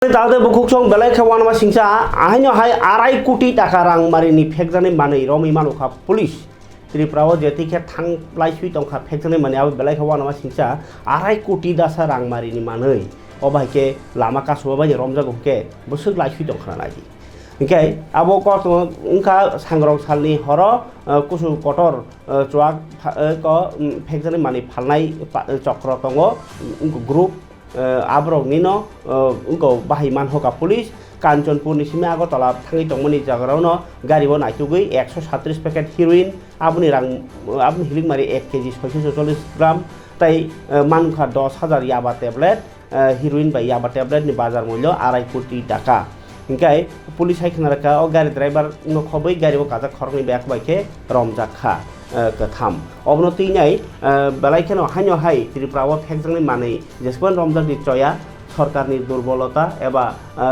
তাদের বুকুকসং বেলায় খাওয়ান মা সিংসা আহাইনো হাই 2.5 কোটি টাকা রাং মারিনি ফেকজানি মাनै রমি মানখা পুলিশ ত্রিপুরাও যেতিকে থাंलाय सुइ दंखा फेक्जानि माने आबो बेलाय खावान मा सिंसा 2.5 कोटी दासा रां मारिनि मानै अबाइके लामा कासुवा बाय रमजागुके बसुक लाय सुइ दंखा नायि ओंखाय आबो कत उनका सांग्रं सालनि हर कुसु कटर चुवाक क फेक्जानि माने फालनाय चक्र दङ ग्रुप आब्रगनिनो उनको बाहायमान होका पुलिस कांचनपुर निसिमे आगरतला थाङै दंमोननि जागारावनो गारिबो नायथुगै 137 पेकेट हिरोइन आबुनि रां आबुनि हिलिं मारि 1 केजि 640 ग्राम ताई मानखा 10,000 याबा टेबलेट हिरोइन बाय याबा टेबलेट नि बाजार मूल्य 2.5 कोटी टाका ओंखाय पुलिस हायखनारका ओ गारि ड्राइभार नो खबै गारिबो काजा खरनि बैक बायके रमजाखा कथाम अबनतिनाय बेलायखेनो हाइनो हाय त्रिपुराव फेक्जानि मानै जेसेबां रमजानि चया सरकारनि दुर्बलता एबा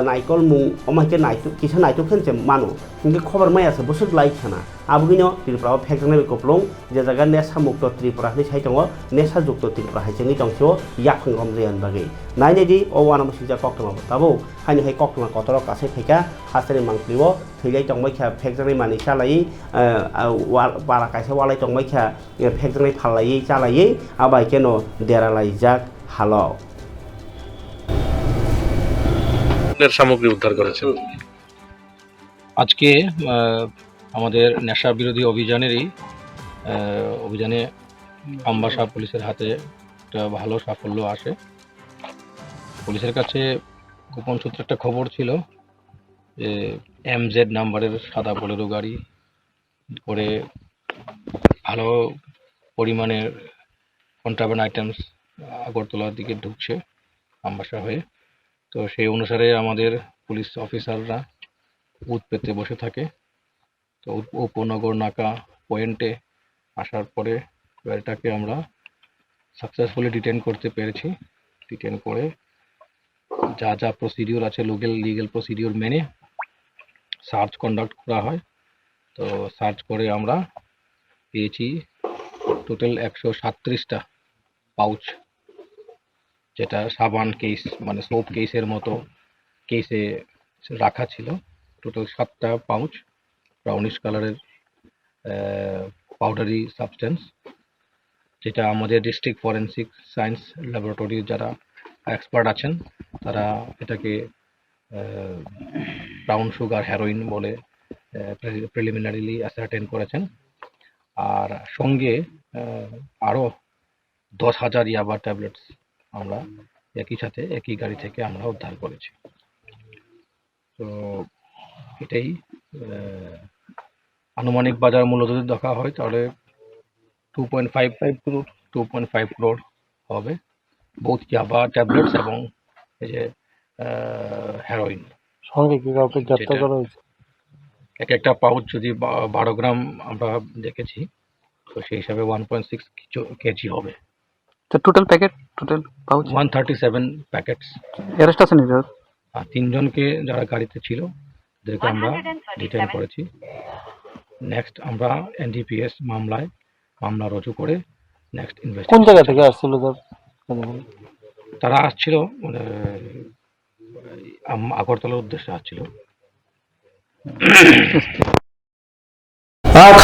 नायकल मुं अमाइके नायतु किसा नायतु खनसे मानु इनके खबर मायासो बसुक लाइखाना आबुगिनो त्रिपुराव फेक्जानि कपलं जे जागा नेसा मुक्त त्रिपुरा नि साइतंग नेसा जुक्त त्रिपुरा हाइसेनि दंसो याखं रमजायान बागै नायनेदि अवाना मसिजा कक्टमा बताबो हाइनो हाय कक्टमा कतर कासे फैका हासरे मांक्लिवो थैलाय दंबायखा फेक्जानि मानै चालायै बारा कासे वालाय दंबायखा फेक्जानि फालायै चालायै आबाइकेनो देरालाय जाक हालो সামগ্রী উদ্ধার করেছেন আজকে আমাদের নেশা বিরোধী অভিযানে আমবাসা পুলিশের হাতে একটা ভালো সাফল্য আসে। পুলিশের কাছে গোপন সূত্রে একটা খবর ছিল যে MZ নাম্বারের সাদা বোলেরো গাড়ি করে ভালো পরিমাণের কন্ট্রাব্যান্ড আইটেমস আগরতলার দিকে ঢুকছে আমবাসা হয়ে। তো সেই অনুসারে আমাদের পুলিশ অফিসাররা বুথ পেতে বসে থাকে। তো উপনগর নাকা পয়েন্টে আসার পরে গাড়িটাকে আমরা সাকসেসফুলি ডিটেন করতে পেরেছি। ডিটেন করে যা যা প্রসিডিওর আছে লিগ্যাল প্রসিডিওর মেনে সার্চ কন্ডাক্ট করা হয়। তো সার্চ করে আমরা পেয়েছি টোটাল 137টা পাউচ, যেটা সাবান কেস মানে সোপ কেসের মতো কেসে রাখা ছিল। টোটাল 7টা পাউচ ব্রাউনিশ কালারের পাউডারি সাবস্টেন্স, যেটা আমাদের ডিস্ট্রিক্ট ফরেন্সিক সায়েন্স ল্যাবরেটরির যারা এক্সপার্ট আছেন তারা এটাকে ব্রাউন সুগার হেরোইন বলে প্রিলিমিনারিলি অ্যাসার্টেন করেছেন। আর সঙ্গে আরও 10,000 ইয়াবা ট্যাবলেটস আমরা একই সাথে একই গাড়ি থেকে আমরা উদ্ধার করেছি। তো এটাই আনুমানিক বাজার মূল্য যদি দেখা হয় তাহলে 2.5 crore হবে, বোথ ইয়াবা ট্যাবলেটস এবং এই যে হেরোইন। সঙ্গে কি কাউকে গ্রেপ্তার করা হয়েছে? এক একটা পাউচ যদি 12 গ্রাম আমরা দেখেছি, তো সেই হিসাবে 1.6 কেজি হবে। তো টোটাল পাউচ 137 প্যাকেটস। অ্যারেস্ট আছে নিজ আর 3 জনকে যারা গাড়িতে ছিল তাদেরকে আমরা ডিটেইন করেছি। নেক্সট আমরা NDPS মামলা রুজু করে নেক্সট কোন ইনভেস্টিগেশন। জায়গা থেকে আসছিল তারা আসছিল আগরতলার উদ্দেশ্যে আসছিল।